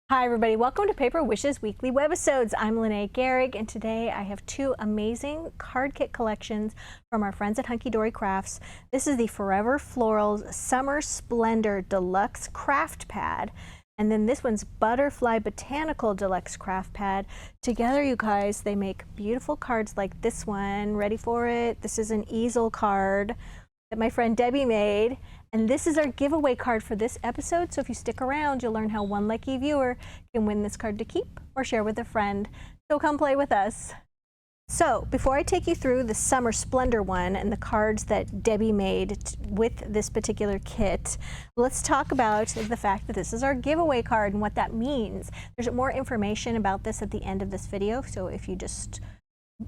Hi everybody, welcome to Paper Wishes Weekly Webisodes. I'm Lene Gehrig, and today I have two amazing card kit collections from our friends at Hunkydory Crafts. This is the Forever Florals Summer Splendor Deluxe Craft Pad, and then this one's Butterfly Botanical Deluxe Craft Pad. Together, you guys, they make beautiful cards like this one. Ready for it? This is an easel card that my friend Debbie made. And this is our giveaway card for this episode, so if you stick around, you'll learn how one lucky viewer can win this card to keep or share with a friend. So come play with us. So before I take you through the Summer Splendor one and the cards that Debbie made with this particular kit, let's talk about the fact that this is our giveaway card and what that means. There's more information about this at the end of this video, so if you just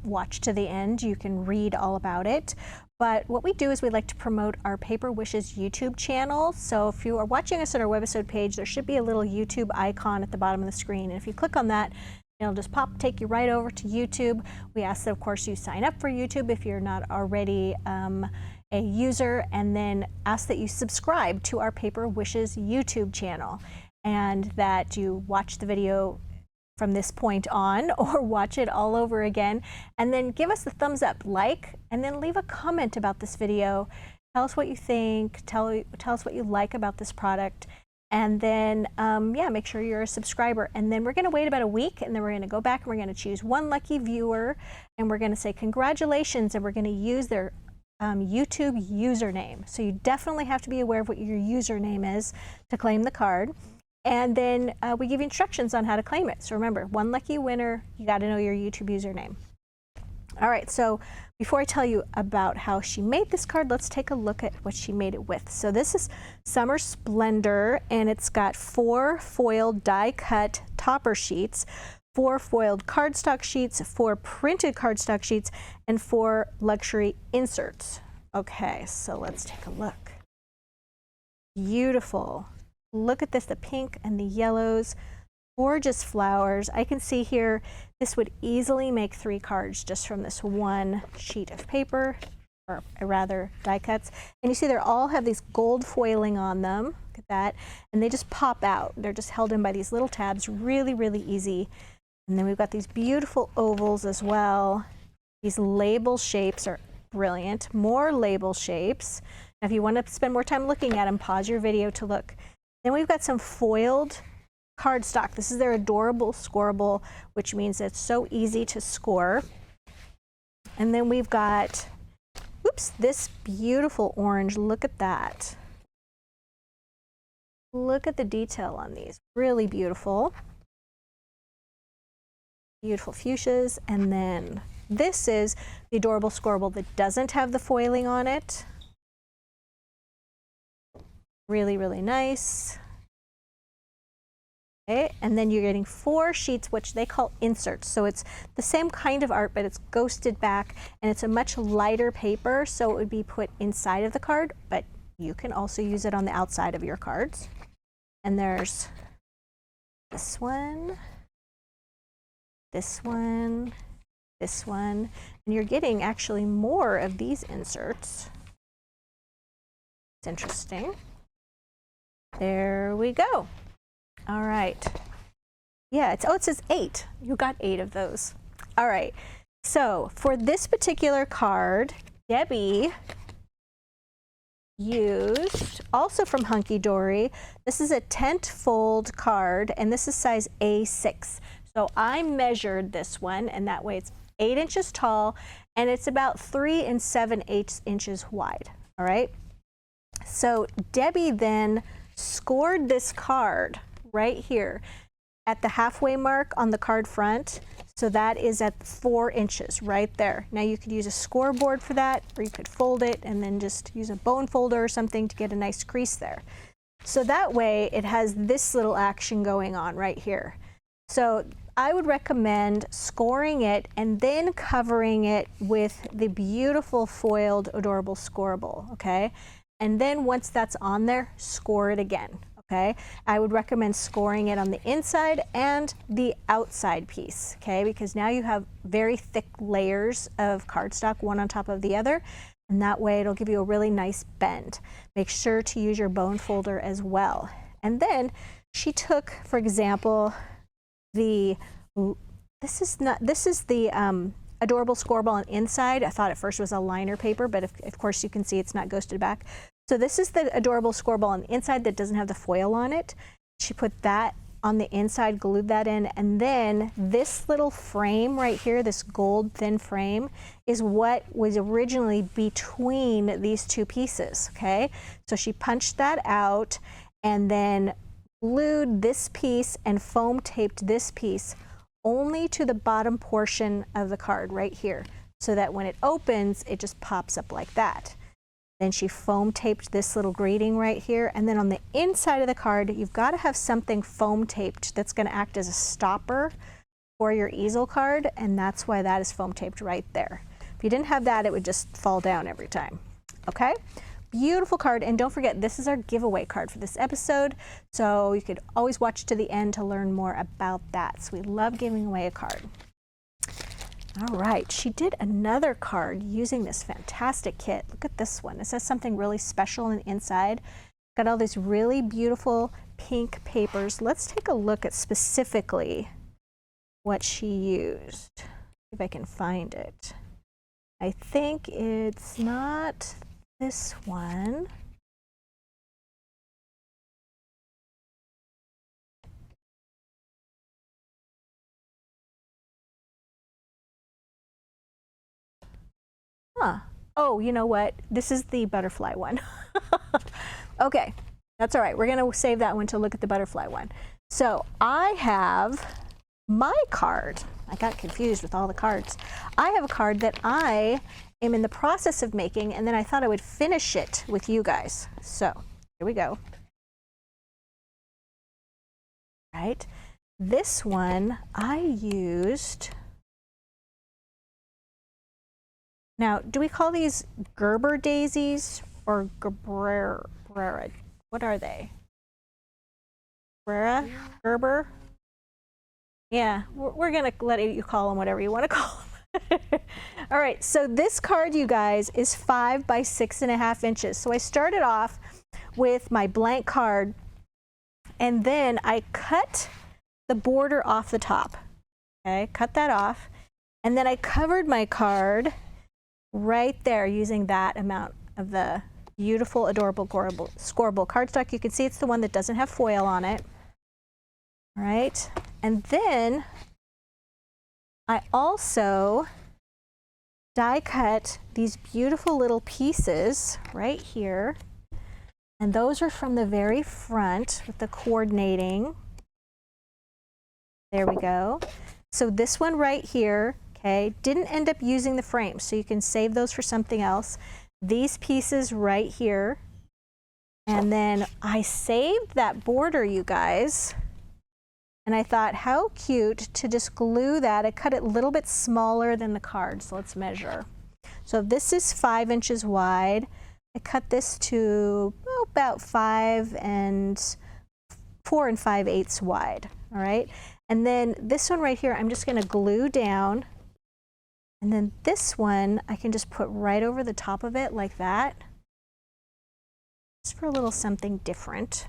watch to the end, you can read all about it. But what we do is we like to promote our Paper Wishes YouTube channel. So if you are watching us on our webisode page, there should be a little YouTube icon at the bottom of the screen. And if you click on that, it'll just take you right over to YouTube. We ask that, of course, you sign up for YouTube if you're not already a user, and then ask that you subscribe to our Paper Wishes YouTube channel and that you watch the video from this point on or watch it all over again, and then give us the thumbs up, like, and then leave a comment about this video. Tell us what you think, tell us what you like about this product, and then yeah, make sure you're a subscriber. And then we're going to wait about a week, and then we're going to go back and we're going to choose one lucky viewer, and we're going to say congratulations, and we're going to use their YouTube username. So you definitely have to be aware of what your username is to claim the card. And then we give you instructions on how to claim it. So remember, one lucky winner, you got to know your YouTube username. All right, so before I tell you about how she made this card, let's take a look at what she made it with. So this is Summer Splendor, and it's got 4 foiled die-cut topper sheets, 4 foiled cardstock sheets, 4 printed cardstock sheets, and 4 luxury inserts. Okay, so let's take a look. Beautiful. Look at this, the pink and the yellows, gorgeous flowers. I can see here this would easily make 3 cards just from this one sheet of paper, or rather die cuts. And you see they all have these gold foiling on them. Look at that. And they just pop out. They're just held in by these little tabs, really, really easy. And then we've got these beautiful ovals as well. These label shapes are brilliant. More label shapes. Now if you want to spend more time looking at them, pause your video to look. Then we've got some foiled cardstock. This is their adorable scoreable, which means it's so easy to score. And then we've got, oops, this beautiful orange. Look at that. Look at the detail on these. Really beautiful. Beautiful fuchsias. And then this is the adorable scoreable that doesn't have the foiling on it. Really, really nice. Okay, and then you're getting 4 sheets, which they call inserts. So it's the same kind of art, but it's ghosted back, and it's a much lighter paper, so it would be put inside of the card, but you can also use it on the outside of your cards. And there's this one, this one, this one, and you're getting actually more of these inserts. It's interesting. There we go. All right. Yeah, it says 8. You got 8 of those. All right. So for this particular card, Debbie used, also from Hunkydory, this is a tent fold card, and this is size A6. So I measured this one, and that way it's 8 inches tall, and it's about 3 7/8 inches wide. All right. So Debbie then scored this card right here at the halfway mark on the card front. So that is at 4 inches right there. Now you could use a scoreboard for that, or you could fold it and then just use a bone folder or something to get a nice crease there. So that way it has this little action going on right here. So I would recommend scoring it and then covering it with the beautiful foiled adorable scoreable, okay? And then once that's on there, score it again, okay? I would recommend scoring it on the inside and the outside piece, okay? Because now you have very thick layers of cardstock, one on top of the other, and that way it'll give you a really nice bend. Make sure to use your bone folder as well. And then she took, for example, this is the adorable score ball on inside. I thought at first it was a liner paper, but of course you can see it's not ghosted back. So this is the adorable score ball on the inside that doesn't have the foil on it. She put that on the inside, glued that in, and then this little frame right here, this gold thin frame, is what was originally between these two pieces, okay? So she punched that out and then glued this piece and foam taped this piece only to the bottom portion of the card right here, so that when it opens, it just pops up like that. Then she foam taped this little greeting right here, and then on the inside of the card, you've got to have something foam taped that's going to act as a stopper for your easel card, and that's why that is foam taped right there. If you didn't have that, it would just fall down every time. Okay? Beautiful card, and don't forget, this is our giveaway card for this episode, so you could always watch to the end to learn more about that. So we love giving away a card. All right, she did another card using this fantastic kit. Look at this one. It says something really special on the inside. Got all these really beautiful pink papers. Let's take a look at specifically what she used. See if I can find it. I think it's not this one. Huh. Oh, you know what? This is the butterfly one. Okay, that's all right. We're going to save that one to look at the butterfly one. So I have my card. I got confused with all the cards. I have a card that I am in the process of making, and then I thought I would finish it with you guys. So here we go. Right. This one I used. Now, do we call these Gerber daisies or Gerber? What are they? Gerber? Yeah, we're gonna let you call them whatever you want to call them. All right, so this card, you guys, is 5 by 6.5 inches. So I started off with my blank card, and then I cut the border off the top. Okay, cut that off, and then I covered my card right there using that amount of the beautiful, adorable, scoreable cardstock. You can see it's the one that doesn't have foil on it. All right, and then I also die cut these beautiful little pieces right here, and those are from the very front with the coordinating. There we go. So this one right here, okay, didn't end up using the frame, so you can save those for something else. These pieces right here, and then I saved that border, you guys, and I thought how cute to just glue that. I cut it a little bit smaller than the card, so let's measure. So this is 5 inches wide. I cut this to about 4 5/8 wide, all right? And then this one right here, I'm just gonna glue down. And then this one, I can just put right over the top of it like that. Just for a little something different.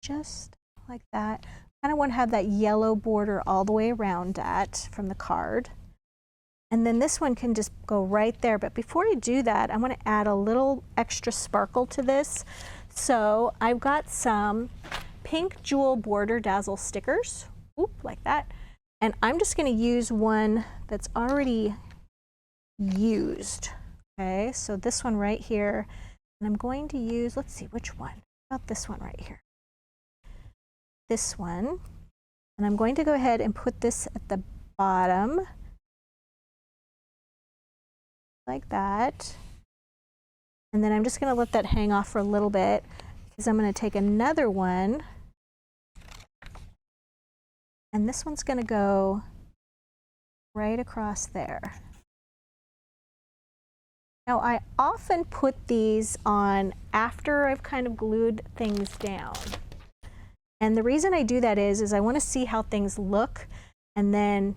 Just like that. I kind of want to have that yellow border all the way around that from the card. And then this one can just go right there. But before I do that, I want to add a little extra sparkle to this. So I've got some pink jewel border dazzle stickers. Oop, like that. And I'm just going to use one that's already used. Okay, so this one right here. And I'm going to use, let's see, which one? How about this one right here? This one. And I'm going to go ahead and put this at the bottom. Like that. And then I'm just going to let that hang off for a little bit, because I'm going to take another one. And this one's going to go right across there. Now, I often put these on after I've kind of glued things down. And the reason I do that is I want to see how things look. And then,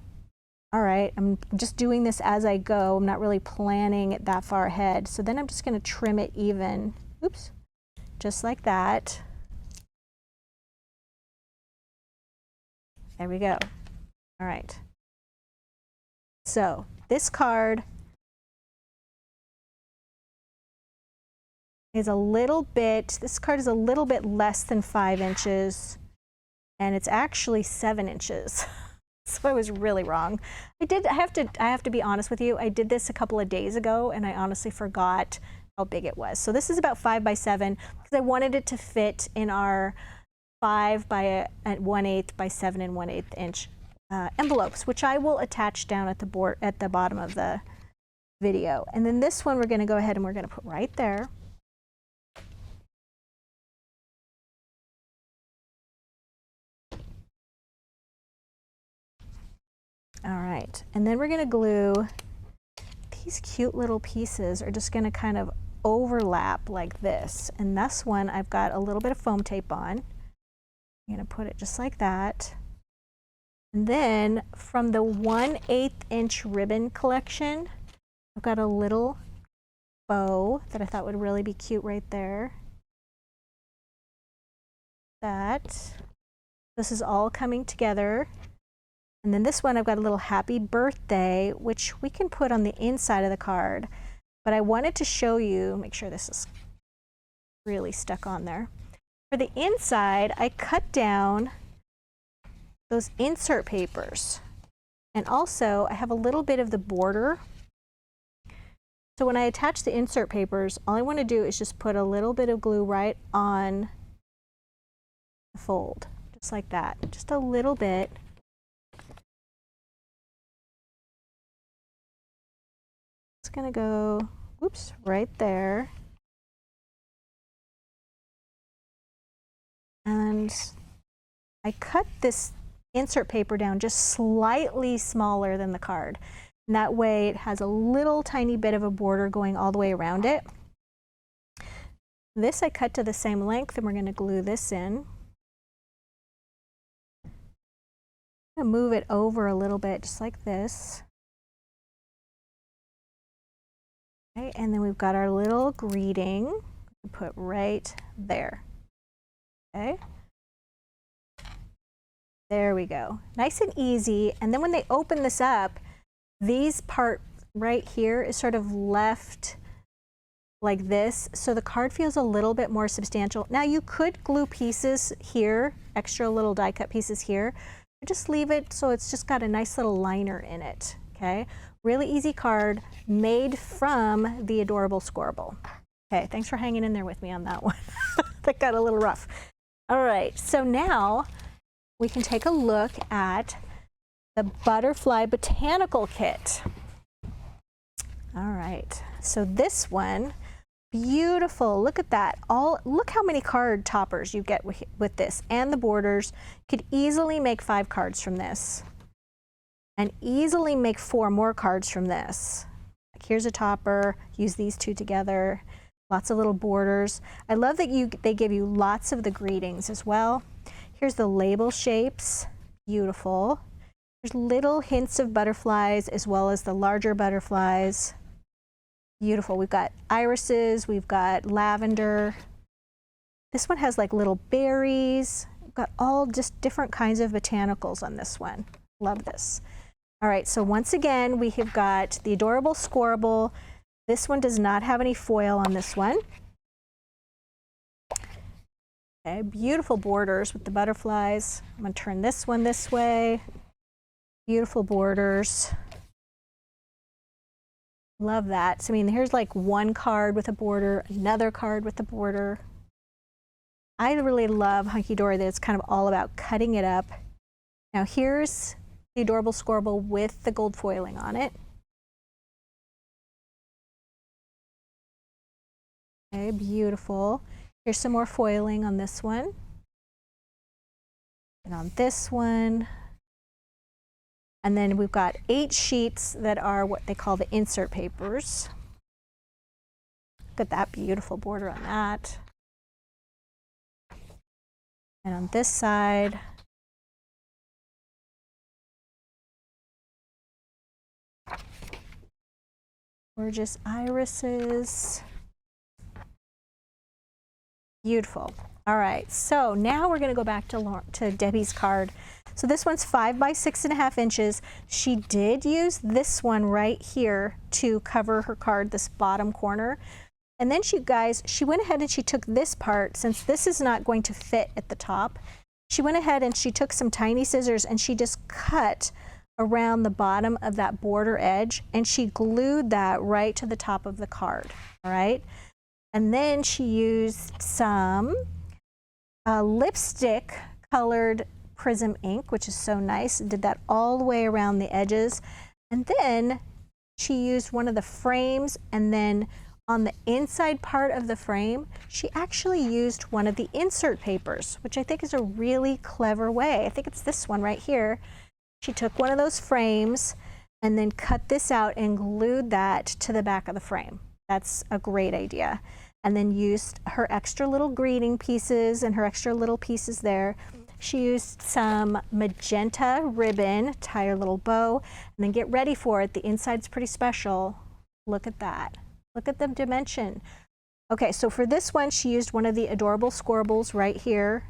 all right, I'm just doing this as I go. I'm not really planning it that far ahead. So then I'm just going to trim it even. Oops. just like that. There we go. All right. So this card is a little bit, this card is a little bit less than 5 inches, and it's actually 7 inches. So I was really wrong. I have to be honest with you. I did this a couple of days ago, and I honestly forgot how big it was. So this is about 5 by 7 because I wanted it to fit in our 5 by 1/8 by 7 1/8 inch envelopes, which I will attach down at the bottom of the video. And then this one we're going to go ahead and we're going to put right there. All right, and then we're going to glue. These cute little pieces are just going to kind of overlap like this. And this one I've got a little bit of foam tape on. I'm going to put it just like that. And then from the 1/8 inch ribbon collection, I've got a little bow that I thought would really be cute right there. This is all coming together. And then this one, I've got a little happy birthday, which we can put on the inside of the card. But I wanted to show you, make sure this is really stuck on there. For the inside, I cut down those insert papers. And also, I have a little bit of the border. So when I attach the insert papers, all I want to do is just put a little bit of glue right on the fold, just like that, just a little bit. It's going to go, oops, right there. And I cut this insert paper down just slightly smaller than the card. And that way it has a little tiny bit of a border going all the way around it. This I cut to the same length, and we're going to glue this in. I'm going to move it over a little bit, just like this. Okay, and then we've got our little greeting. We'll put right there. Okay. There we go. Nice and easy. And then when they open this up, these part right here is sort of left like this, so the card feels a little bit more substantial. Now you could glue pieces here, extra little die cut pieces here, but just leave it so it's just got a nice little liner in it, okay? Really easy card made from the adorable Scorable. Okay, thanks for hanging in there with me on that one. That got a little rough. All right, so now we can take a look at the Butterfly Botanical Kit. All right, so this one, beautiful. Look at that. Look how many card toppers you get with this, and the borders. You could easily make 5 cards from this, and easily make 4 more cards from this. Like here's a topper. Use these 2 together. Lots of little borders. I love that they give you lots of the greetings as well. Here's the label shapes. Beautiful. There's little hints of butterflies as well as the larger butterflies. Beautiful. We've got irises, we've got lavender. This one has like little berries. We've got all just different kinds of botanicals on this one. Love this. All right, so once again, we have got the adorable Scorable. This one does not have any foil on this one. Okay, beautiful borders with the butterflies. I'm going to turn this one this way. Beautiful borders. Love that. So, I mean, here's like one card with a border, another card with a border. I really love Hunkydory that it's kind of all about cutting it up. Now here's the adorable Scorable with the gold foiling on it. Okay, beautiful. Here's some more foiling on this one. And on this one. And then we've got 8 sheets that are what they call the insert papers. Look at that beautiful border on that. And on this side, gorgeous irises. Beautiful. All right, so now we're going to go back to Debbie's card. So this one's 5 by 6.5 inches. She did use this one right here to cover her card, this bottom corner. And then she went ahead and she took this part, since this is not going to fit at the top. She went ahead and she took some tiny scissors and she just cut around the bottom of that border edge, and she glued that right to the top of the card. All right. And then she used some lipstick colored prism ink, which is so nice, and did that all the way around the edges. And then she used one of the frames, and then on the inside part of the frame, she actually used one of the insert papers, which I think is a really clever way. I think it's this one right here. She took one of those frames and then cut this out and glued that to the back of the frame. That's a great idea. And then used her extra little greeting pieces and her extra little pieces there. She used some magenta ribbon, tie her little bow, and then get ready for it. The inside's pretty special. Look at that. Look at the dimension. Okay, so for this one, she used one of the adorable scorables right here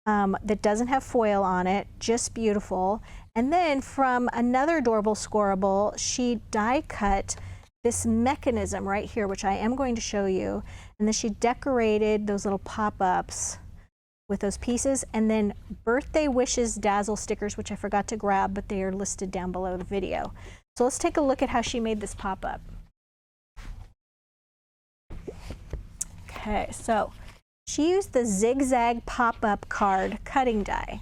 that doesn't have foil on it, just beautiful. And then from another adorable scorable, she die cut this mechanism right here, which I am going to show you. And then she decorated those little pop-ups with those pieces, and then birthday wishes dazzle stickers, which I forgot to grab, but they are listed down below the video. So let's take a look at how she made this pop-up. Okay, so she used the zigzag pop-up card cutting die.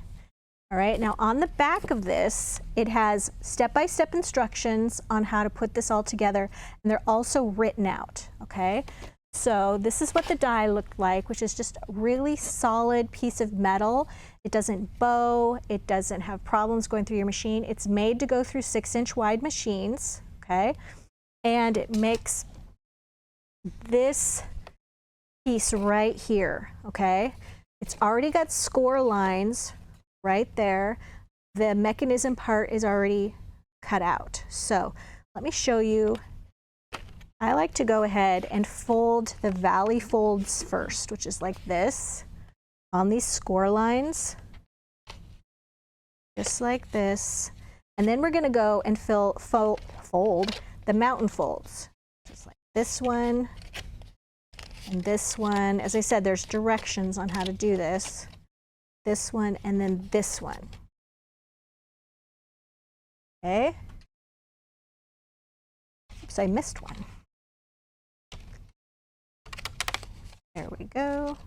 All right, now on the back of this, it has step-by-step instructions on how to put this all together, and they're also written out, okay? So this is what the die looked like, which is just a really solid piece of metal. It doesn't bow, it doesn't have problems going through your machine. It's made to go through 6-inch wide machines, okay? And it makes this piece right here, okay? It's already got score lines right there. The mechanism part is already cut out. So let me show you. I like to go ahead and fold the valley folds first, which is like this, on these score lines, just like this. And then we're gonna go and fold the mountain folds, just like this one and this one. As I said, there's directions on how to do this. This one, and then this one. Okay. Oops, I missed one. There we go.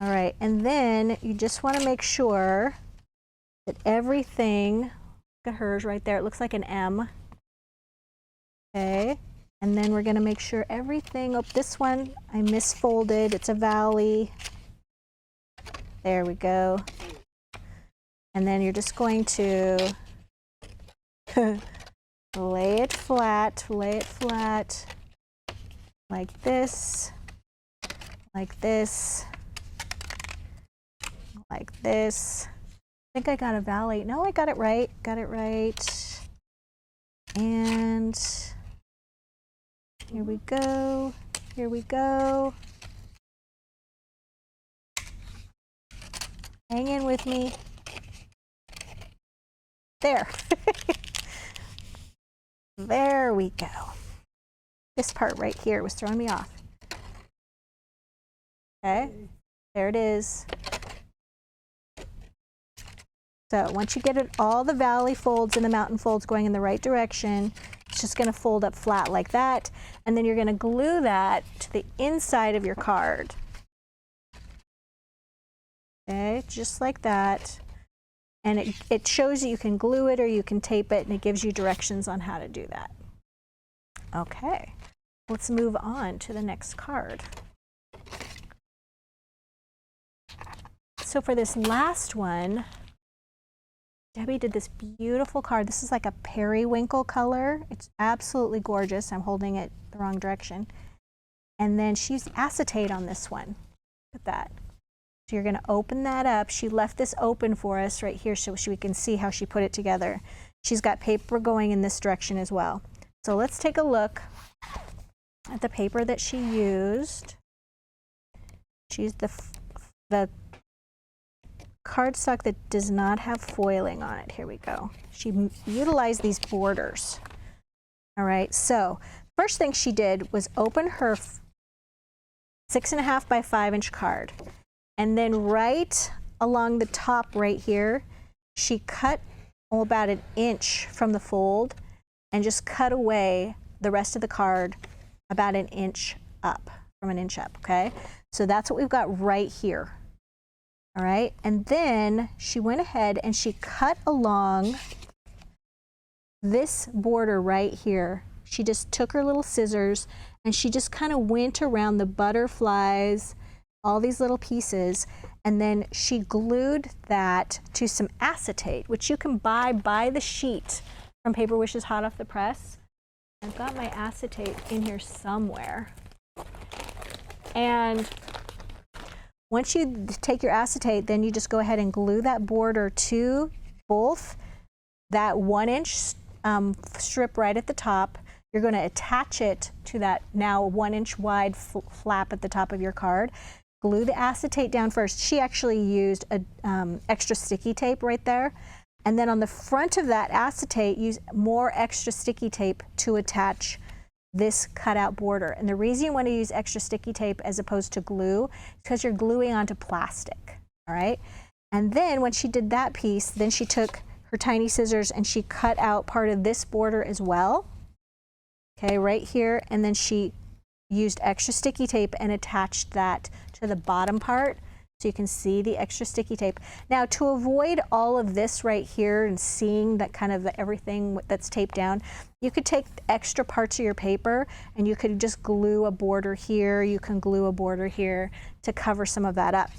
All right, and then you just want to make sure that everything, look at hers right there, it looks like an M. Okay, and then we're going to make sure everything, oh, this one I misfolded, it's a valley. There we go. And then you're just going to lay it flat, like this, like this, like this. I think I got a valley. No, I got it right, And here we go, here we go. Hang in with me. There. There we go. This part right here was throwing me off. Okay, there it is. So once you get it, all the valley folds and the mountain folds going in the right direction, it's just going to fold up flat like that. And then you're going to glue that to the inside of your card. Okay, just like that. And it shows you can glue it or you can tape it, and it gives you directions on how to do that. Okay, let's move on to the next card. So for this last one, Debbie did this beautiful card. This is like a periwinkle color. It's absolutely gorgeous. I'm holding it the wrong direction. And then she used acetate on this one. Look at that. So you're going to open that up. She left this open for us right here so we can see how she put it together. She's got paper going in this direction as well. So let's take a look at the paper that she used. Choose the cardstock that does not have foiling on it. Here we go. She utilized these borders. All right, so first thing she did was open her 6.5 by 5 inch card. And then right along the top right here, she cut about 1 inch from the fold and just cut away the rest of the card about 1 inch up, from 1 inch up, okay? So that's what we've got right here. All right, and then she went ahead and she cut along this border right here. She just took her little scissors and she just kind of went around the butterflies, all these little pieces, and then she glued that to some acetate, which you can buy by the sheet from Paper Wishes hot off the press. I've got my acetate in here somewhere. And once you take your acetate, then you just go ahead and glue that border to both that 1 inch strip right at the top. You're going to attach it to that now 1 inch wide flap at the top of your card. Glue the acetate down first. She actually used a extra sticky tape right there. And then on the front of that acetate, use more extra sticky tape to attach this cutout border. And the reason you want to use extra sticky tape as opposed to glue is because you're gluing onto plastic, all right? And then when she did that piece, then she took her tiny scissors and she cut out part of this border as well, okay, right here. And then she used extra sticky tape and attached that to the bottom part so you can see the extra sticky tape. Now, to avoid all of this right here and seeing that kind of everything that's taped down, you could take extra parts of your paper and you could just glue a border here, you can glue a border here to cover some of that up.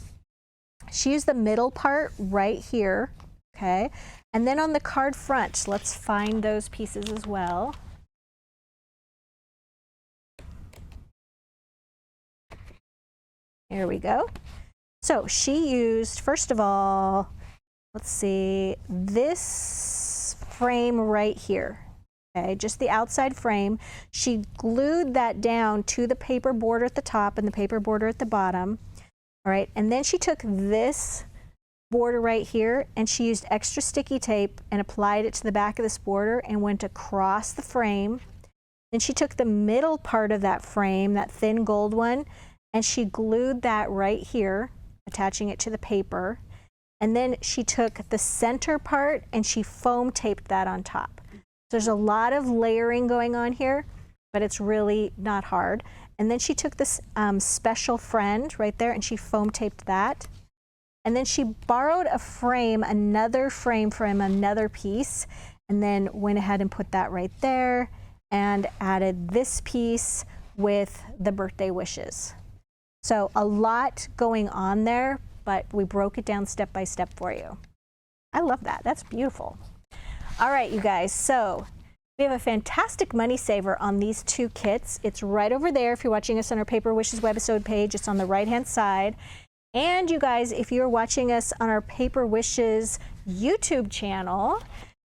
She used the middle part right here, okay? And then on the card front, let's find those pieces as well. Here we go. So she used, first of all, let's see, this frame right here, okay, just the outside frame. She glued that down to the paper border at the top and the paper border at the bottom, all right, and then she took this border right here and she used extra sticky tape and applied it to the back of this border and went across the frame. Then she took the middle part of that frame, that thin gold one, and she glued that right here, attaching it to the paper. And then she took the center part and she foam taped that on top. So there's a lot of layering going on here, but it's really not hard. And then she took this special friend right there and she foam taped that. And then she borrowed a frame, another frame from another piece, and then went ahead and put that right there and added this piece with the birthday wishes. So a lot going on there, but we broke it down step by step for you. I love that. That's beautiful. All right, you guys, so we have a fantastic money saver on these two kits. It's right over there if you're watching us on our Paper Wishes webisode page. It's on the right-hand side. And you guys, if you're watching us on our Paper Wishes YouTube channel,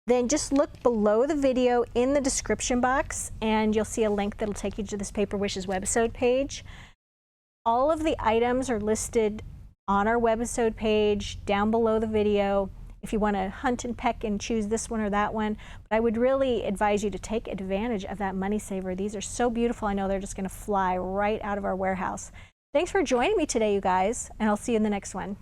then just look below the video in the description box and you'll see a link that'll take you to this Paper Wishes webisode page. All of the items are listed on our webisode page down below the video if you want to hunt and peck and choose this one or that one. But I would really advise you to take advantage of that money saver. These are so beautiful. I know they're just going to fly right out of our warehouse. Thanks for joining me today, you guys, and I'll see you in the next one.